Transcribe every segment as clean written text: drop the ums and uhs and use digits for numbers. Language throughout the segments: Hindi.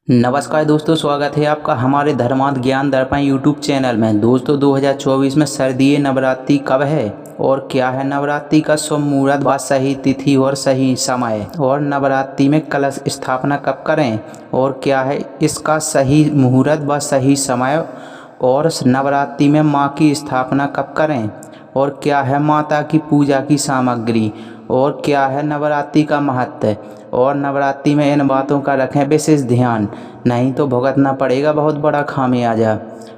नमस्कार दोस्तों, स्वागत है आपका हमारे धर्मार्थ ज्ञान दर्पण यूट्यूब चैनल में। दोस्तों 2024 में शारदीय नवरात्रि कब है और क्या है नवरात्रि का शुभ मुहूर्त व सही तिथि और सही समय, और नवरात्रि में कलश स्थापना कब करें और क्या है इसका सही मुहूर्त व सही समय, और नवरात्रि में माँ की स्थापना कब करें, और क्या है माता की पूजा की सामग्री, और क्या है नवरात्रि का महत्व, और नवरात्रि में इन बातों का रखें विशेष ध्यान, नहीं तो भुगतना पड़ेगा बहुत बड़ा खामियाजा।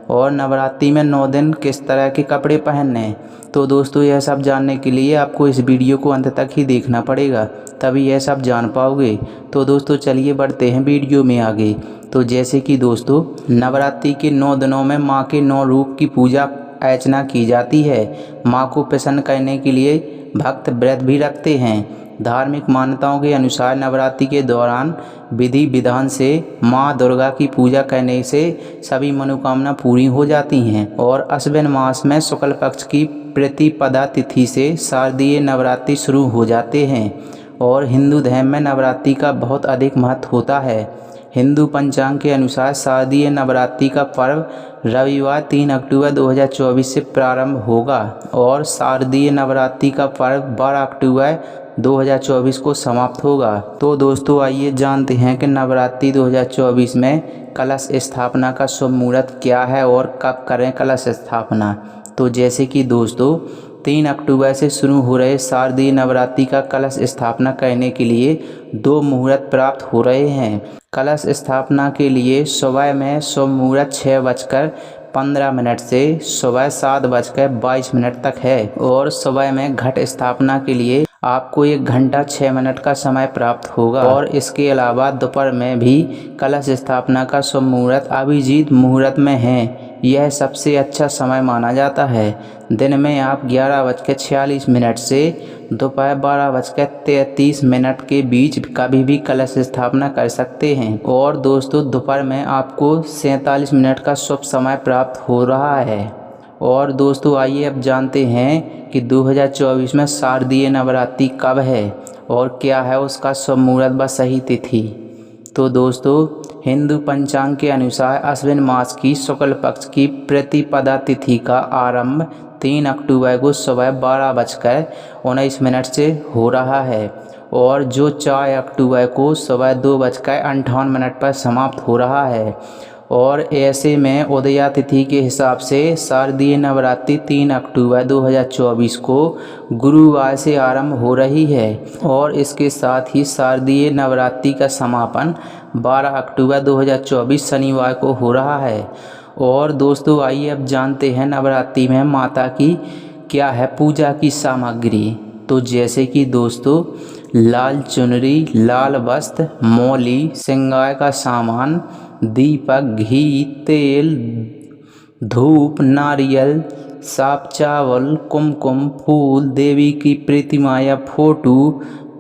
और नवरात्रि में 9 दिन किस तरह के कपड़े पहनने। तो दोस्तों यह सब जानने के लिए आपको इस वीडियो को अंत तक ही देखना पड़ेगा, तभी यह सब जान पाओगे। तो दोस्तों चलिए बढ़ते हैं वीडियो में आगे। तो जैसे कि दोस्तों नवरात्रि के 9 दिनों में माँ के 9 रूप की पूजा अर्चना की जाती है। माँ को प्रसन्न करने के लिए भक्त व्रत भी रखते हैं। धार्मिक मान्यताओं के अनुसार नवरात्रि के दौरान विधि विधान से माँ दुर्गा की पूजा करने से सभी मनोकामना पूरी हो जाती हैं। और अश्विन मास में शुक्ल पक्ष की प्रतिपदा तिथि से शारदीय नवरात्रि शुरू हो जाते हैं। और हिंदू धर्म में नवरात्रि का बहुत अधिक महत्व होता है। हिंदू पंचांग के अनुसार शारदीय नवरात्रि का पर्व रविवार 3 अक्टूबर 2024 से प्रारंभ होगा और शारदीय नवरात्रि का पर्व 12 अक्टूबर 2024 को समाप्त होगा। तो दोस्तों आइए जानते हैं कि नवरात्रि 2024 में कलश स्थापना का शुभ मुहूर्त क्या है और कब करें कलश स्थापना। तो जैसे कि दोस्तों 3 अक्टूबर से शुरू हो रहे शारदीय नवरात्रि का कलश स्थापना करने के लिए 2 मुहूर्त प्राप्त हो रहे हैं। कलश स्थापना के लिए सुबह में शुभ मुहूर्त 6:15 से सुबह 7:22 तक है, और सुबह में घट स्थापना के लिए आपको 1 घंटा 6 मिनट का समय प्राप्त होगा। और इसके अलावा दोपहर में भी कलश स्थापना का शुभ मुहूर्त अभिजीत मुहूर्त में है। यह सबसे अच्छा समय माना जाता है। दिन में आप 11:46 से दोपहर 12:33 के बीच कभी भी कलश स्थापना कर सकते हैं। और दोस्तों दोपहर में आपको 47 मिनट का शुभ समय प्राप्त हो रहा है। और दोस्तों आइए अब जानते हैं कि 2024 में शारदीय नवरात्रि कब है और क्या है उसका शुभ मुहूर्त व सही तिथि। तो दोस्तों हिंदू पंचांग के अनुसार अश्विन मास की शुक्ल पक्ष की प्रतिपदा तिथि का आरंभ 3 अक्टूबर को सुबह 12:19 से हो रहा है, और जो 4 अक्टूबर को सुबह 2:58 पर समाप्त हो रहा है। और ऐसे में उदया तिथि के हिसाब से शारदीय नवरात्रि 3 अक्टूबर 2024 को गुरुवार से आरंभ हो रही है, और इसके साथ ही शारदीय नवरात्रि का समापन 12 अक्टूबर 2024 शनिवार को हो रहा है। और दोस्तों आइए अब जानते हैं नवरात्रि में माता की क्या है पूजा की सामग्री। तो जैसे कि दोस्तों लाल चुनरी, लाल वस्त्र, मौली, श्रृंगार का सामान, दीपक, घी, तेल, धूप, नारियल, साफ चावल, कुमकुम, फूल, देवी की प्रतिमा या फोटो,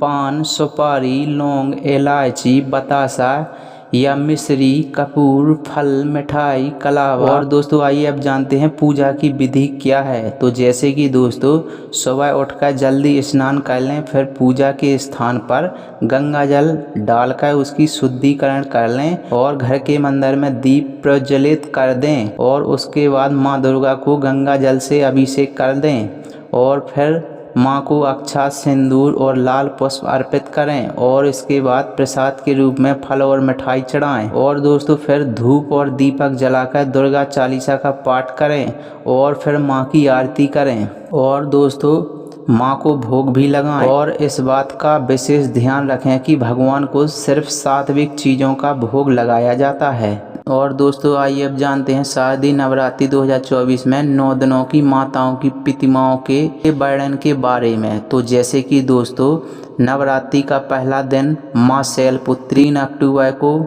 पान, सुपारी, लौंग, इलायची, बतासा या मिश्री, कपूर, फल, मिठाई, कलावा। और दोस्तों आइए अब जानते हैं पूजा की विधि क्या है। तो जैसे कि दोस्तों सुबह उठकर जल्दी स्नान कर लें, फिर पूजा के स्थान पर गंगा जल डालकर उसकी शुद्धिकरण कर लें और घर के मंदिर में दीप प्रज्वलित कर दें, और उसके बाद माँ दुर्गा को गंगा जल से अभिषेक कर दें, और फिर माँ को अक्षत, सिंदूर और लाल पुष्प अर्पित करें, और इसके बाद प्रसाद के रूप में फल और मिठाई चढ़ाएं। और दोस्तों फिर धूप और दीपक जलाकर दुर्गा चालीसा का पाठ करें, और फिर माँ की आरती करें, और दोस्तों माँ को भोग भी लगाएं। और इस बात का विशेष ध्यान रखें कि भगवान को सिर्फ सात्विक चीज़ों का भोग लगाया जाता है। और दोस्तों आइए अब जानते हैं शारदीय नवरात्रि 2024 में 9 दिनों की माताओं की प्रतिमाओं के वर्णन के बारे में। तो जैसे कि दोस्तों नवरात्रि का पहला दिन माँ शैलपुत्री 3 अक्टूबर को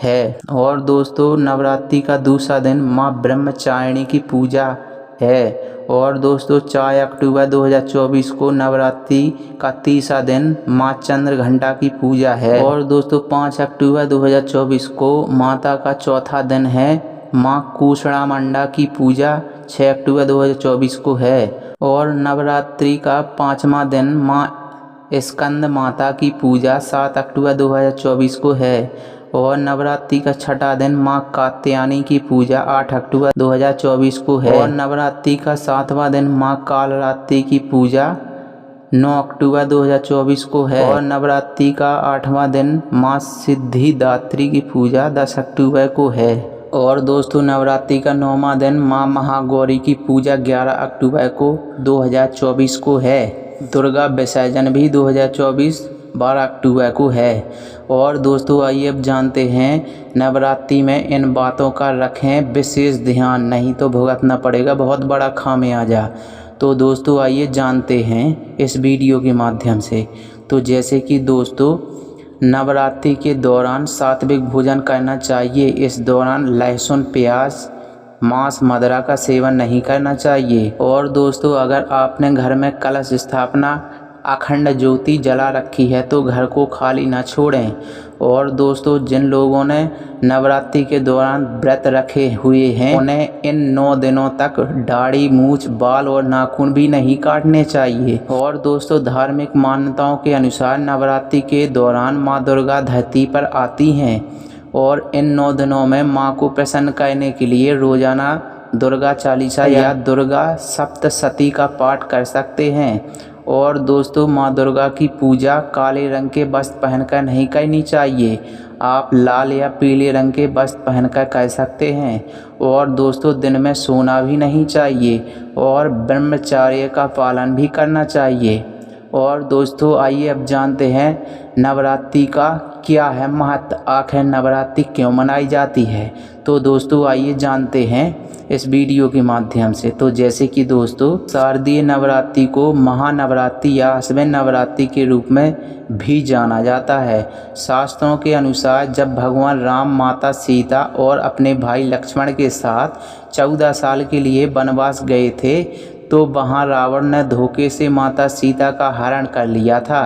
है, और दोस्तों नवरात्रि का दूसरा दिन माँ ब्रह्मचारिणी की पूजा है, और दोस्तों 4 अक्टूबर 2024 को नवरात्रि का तीसरा दिन माँ चंद्रघंटा की पूजा है, और दोस्तों 5 अक्टूबर 2024 को माता का चौथा दिन है माँ कुष्मांडा की पूजा 6 अक्टूबर 2024 को है, और नवरात्रि का 5वां दिन माँ स्कंद माता की पूजा 7 अक्टूबर 2024 को है, और नवरात्रि का छठा दिन माँ कात्यायनी की पूजा 8 अक्टूबर 2024 को है। और नवरात्रि का 7वां दिन माँ कालरात्रि की पूजा 9 अक्टूबर 2024 को है। और नवरात्रि का 8वां दिन माँ सिद्धिदात्री की पूजा 10 अक्टूबर को है। और दोस्तों नवरात्रि का 9वां दिन माँ महागौरी की पूजा 11 अक्टूबर को 2024 को है। दुर्गा विसर्जन भी 2024 12 अक्टूबर को है। और दोस्तों आइए अब जानते हैं नवरात्रि में इन बातों का रखें विशेष ध्यान, नहीं तो भुगतना पड़ेगा बहुत बड़ा खामियाजा। तो दोस्तों आइए जानते हैं इस वीडियो के माध्यम से। तो जैसे कि दोस्तों नवरात्रि के दौरान सात्विक भोजन करना चाहिए। इस दौरान लहसुन, प्याज, मांस, मदिरा का सेवन नहीं करना चाहिए। और दोस्तों अगर आपने घर में कलश स्थापना अखंड ज्योति जला रखी है तो घर को खाली ना छोड़ें। और दोस्तों जिन लोगों ने नवरात्रि के दौरान व्रत रखे हुए हैं उन्हें इन 9 दिनों तक दाढ़ी, मूछ, बाल और नाखून भी नहीं काटने चाहिए। और दोस्तों धार्मिक मान्यताओं के अनुसार नवरात्रि के दौरान माँ दुर्गा धरती पर आती हैं और इन 9 दिनों में माँ को प्रसन्न करने के लिए रोजाना दुर्गा चालीसा या दुर्गा सप्तशती का पाठ कर सकते हैं। और दोस्तों माँ दुर्गा की पूजा काले रंग के वस्त्र पहनकर नहीं करनी चाहिए, आप लाल या पीले रंग के वस्त्र पहनकर कर सकते हैं। और दोस्तों दिन में सोना भी नहीं चाहिए और ब्रह्मचर्य का पालन भी करना चाहिए। और दोस्तों आइए अब जानते हैं नवरात्रि का क्या है महत्व, आखिर नवरात्रि क्यों मनाई जाती है। तो दोस्तों आइए जानते हैं इस वीडियो के माध्यम से। तो जैसे कि दोस्तों शारदीय नवरात्रि को महानवरात्रि या अश्विन नवरात्रि के रूप में भी जाना जाता है। शास्त्रों के अनुसार जब भगवान राम, माता सीता और अपने भाई लक्ष्मण के साथ 14 साल के लिए वनवास गए थे तो वहाँ रावण ने धोखे से माता सीता का हरण कर लिया था।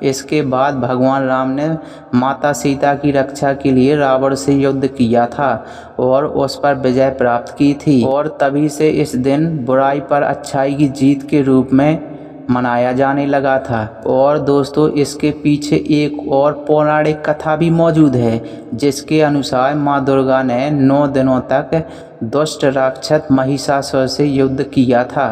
इसके बाद भगवान राम ने माता सीता की रक्षा के लिए रावण से युद्ध किया था और उस पर विजय प्राप्त की थी। और तभी से इस दिन बुराई पर अच्छाई की जीत के रूप में मनाया जाने लगा था। और दोस्तों इसके पीछे एक और पौराणिक कथा भी मौजूद है जिसके अनुसार माँ दुर्गा ने 9 दिनों तक दुष्ट राक्षस महिषासुर से युद्ध किया था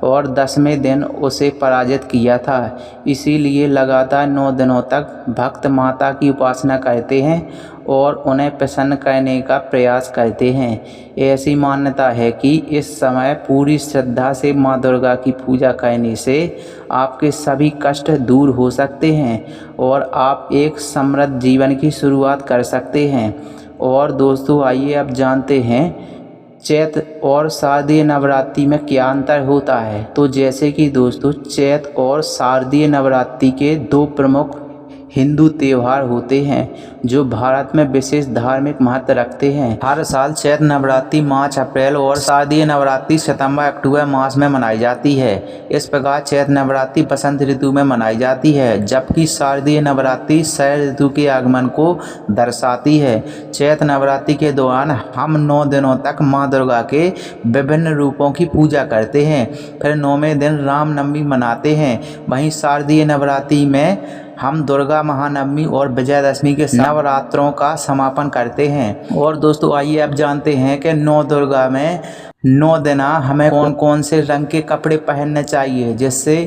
और 10वें दिन उसे पराजित किया था। इसीलिए लगातार 9 दिनों तक भक्त माता की उपासना करते हैं और उन्हें प्रसन्न करने का प्रयास करते हैं। ऐसी मान्यता है कि इस समय पूरी श्रद्धा से माँ दुर्गा की पूजा करने से आपके सभी कष्ट दूर हो सकते हैं और आप एक समृद्ध जीवन की शुरुआत कर सकते हैं। और दोस्तों आइए अब जानते हैं चैत और शारदीय नवरात्रि में क्या अंतर होता है। तो जैसे कि दोस्तों चैत और शारदीय नवरात्रि के 2 प्रमुख हिंदू त्यौहार होते हैं जो भारत में विशेष धार्मिक महत्व रखते हैं। हर साल चैत नवरात्रि मार्च, अप्रैल और शारदीय नवरात्रि सितंबर, अक्टूबर मास में मनाई जाती है। इस प्रकार चैत नवरात्रि बसंत ऋतु में मनाई जाती है जबकि शारदीय नवरात्रि शरद ऋतु के आगमन को दर्शाती है। चैत नवरात्रि के दौरान हम 9 दिनों तक माँ दुर्गा के विभिन्न रूपों की पूजा करते हैं, फिर 9वें दिन रामनवमी मनाते हैं। वहीं शारदीय नवरात्रि में हम दुर्गा महानवमी और विजयदशमी के नवरात्रों का समापन करते हैं। और दोस्तों आइए अब जानते हैं कि 9 दुर्गा में 9 दिन हमें कौन कौन से रंग के कपड़े पहनने चाहिए जिससे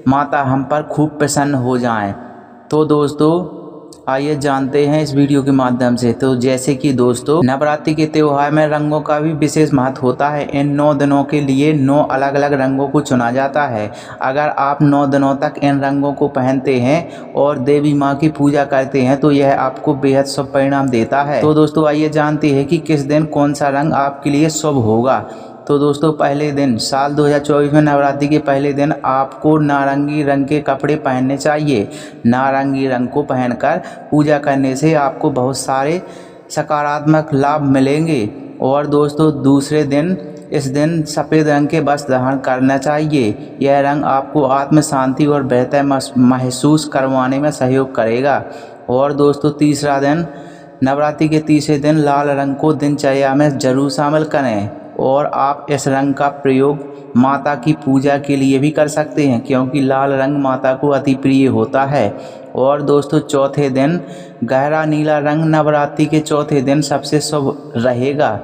माता हम पर खूब प्रसन्न हो जाएं। तो दोस्तों आइए जानते हैं इस वीडियो के माध्यम से। तो जैसे कि दोस्तों नवरात्रि के त्यौहार में रंगों का भी विशेष महत्व होता है। इन 9 दिनों के लिए 9 अलग अलग रंगों को चुना जाता है। अगर आप 9 दिनों तक इन रंगों को पहनते हैं और देवी माँ की पूजा करते हैं तो यह आपको बेहद शुभ परिणाम देता है। तो दोस्तों आइए जानते हैं कि किस दिन कौन सा रंग आपके लिए शुभ होगा। तो दोस्तों पहले दिन साल 2024 में नवरात्रि के पहले दिन आपको नारंगी रंग के कपड़े पहनने चाहिए। नारंगी रंग को पहनकर पूजा करने से आपको बहुत सारे सकारात्मक लाभ मिलेंगे। और दोस्तों दूसरे दिन इस दिन सफ़ेद रंग के वस्त्र धारण करना चाहिए। यह रंग आपको आत्म शांति और बेहतर महसूस करवाने में सहयोग करेगा। और दोस्तों तीसरा दिन नवरात्रि के तीसरे दिन लाल रंग को दिनचर्या में जरूर शामिल करें और आप इस रंग का प्रयोग माता की पूजा के लिए भी कर सकते हैं क्योंकि लाल रंग माता को अति प्रिय होता है। और दोस्तों चौथे दिन गहरा नीला रंग नवरात्रि के चौथे दिन सबसे शुभ रहेगा।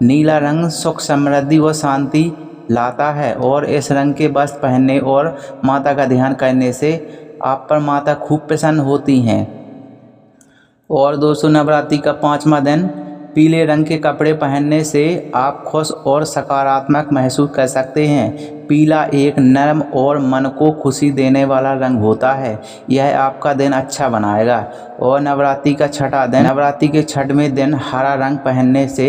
नीला रंग सुख, समृद्धि व शांति लाता है और इस रंग के वस्त्र पहनने और माता का ध्यान करने से आप पर माता खूब प्रसन्न होती हैं। और दोस्तों नवरात्रि का 5वां दिन पीले रंग के कपड़े पहनने से आप खुश और सकारात्मक महसूस कर सकते हैं। पीला एक नरम और मन को खुशी देने वाला रंग होता है, यह आपका दिन अच्छा बनाएगा। और नवरात्रि का 6वां दिन, नवरात्रि के 6वें दिन हरा रंग पहनने से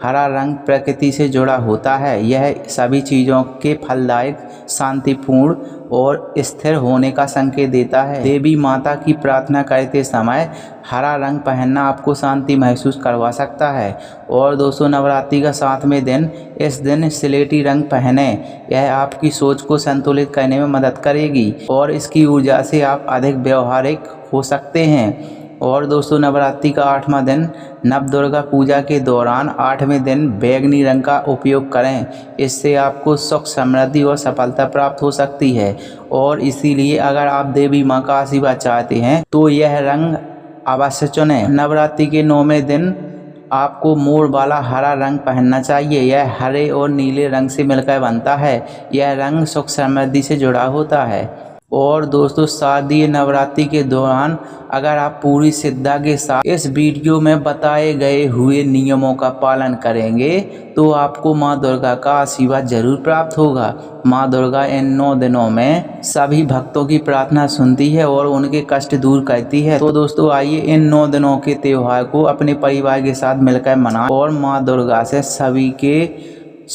हरा रंग प्रकृति से जुड़ा होता है। यह सभी चीज़ों के फलदायक, शांतिपूर्ण और स्थिर होने का संकेत देता है। देवी माता की प्रार्थना करते समय हरा रंग पहनना आपको शांति महसूस करवा सकता है। और दोस्तों नवरात्रि का 7वें दिन, इस दिन स्लेटी रंग पहने, यह आपकी सोच को संतुलित करने में मदद करेगी और इसकी ऊर्जा से आप अधिक व्यवहारिक हो सकते हैं। और दोस्तों नवरात्रि का 8वां दिन, नवदुर्गा पूजा के दौरान 8वें दिन बैंगनी रंग का उपयोग करें। इससे आपको सुख, समृद्धि और सफलता प्राप्त हो सकती है। और इसीलिए अगर आप देवी माँ का आशीर्वाद चाहते हैं तो यह रंग अवश्य चुनें। नवरात्रि के 9वें दिन आपको मोर वाला हरा रंग पहनना चाहिए। यह हरे और नीले रंग से मिलकर बनता है। यह रंग सुख, समृद्धि से जुड़ा होता है। और दोस्तों शारदीय नवरात्रि के दौरान अगर आप पूरी श्रद्धा के साथ इस वीडियो में बताए गए हुए नियमों का पालन करेंगे तो आपको माँ दुर्गा का आशीर्वाद जरूर प्राप्त होगा। माँ दुर्गा इन 9 दिनों में सभी भक्तों की प्रार्थना सुनती है और उनके कष्ट दूर करती है। तो दोस्तों आइए इन 9 दिनों के त्यौहार को अपने परिवार के साथ मिलकर मनाएं और माँ दुर्गा से सभी के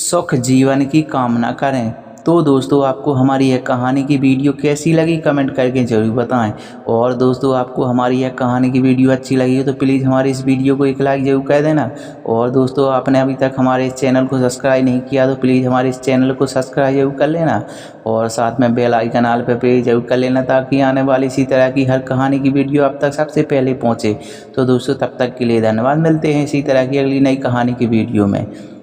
सुख जीवन की कामना करें। तो दोस्तों आपको हमारी यह कहानी की वीडियो कैसी लगी कमेंट करके ज़रूर बताएं। और दोस्तों आपको हमारी यह कहानी की वीडियो अच्छी लगी हो तो प्लीज़ हमारी इस वीडियो को एक लाइक ज़रूर कर देना। और दोस्तों आपने अभी तक हमारे इस चैनल को सब्सक्राइब नहीं किया तो प्लीज़ हमारे इस चैनल को सब्सक्राइब ज़रूर कर लेना और साथ में बेल आइकन ऑल पे प्रेस ज़रूर कर लेना ताकि आने वाली इसी तरह की हर कहानी की वीडियो आप तक सबसे पहले पहुँचे। तो दोस्तों तब तक के लिए धन्यवाद। मिलते हैं इसी तरह की अगली नई कहानी की वीडियो में।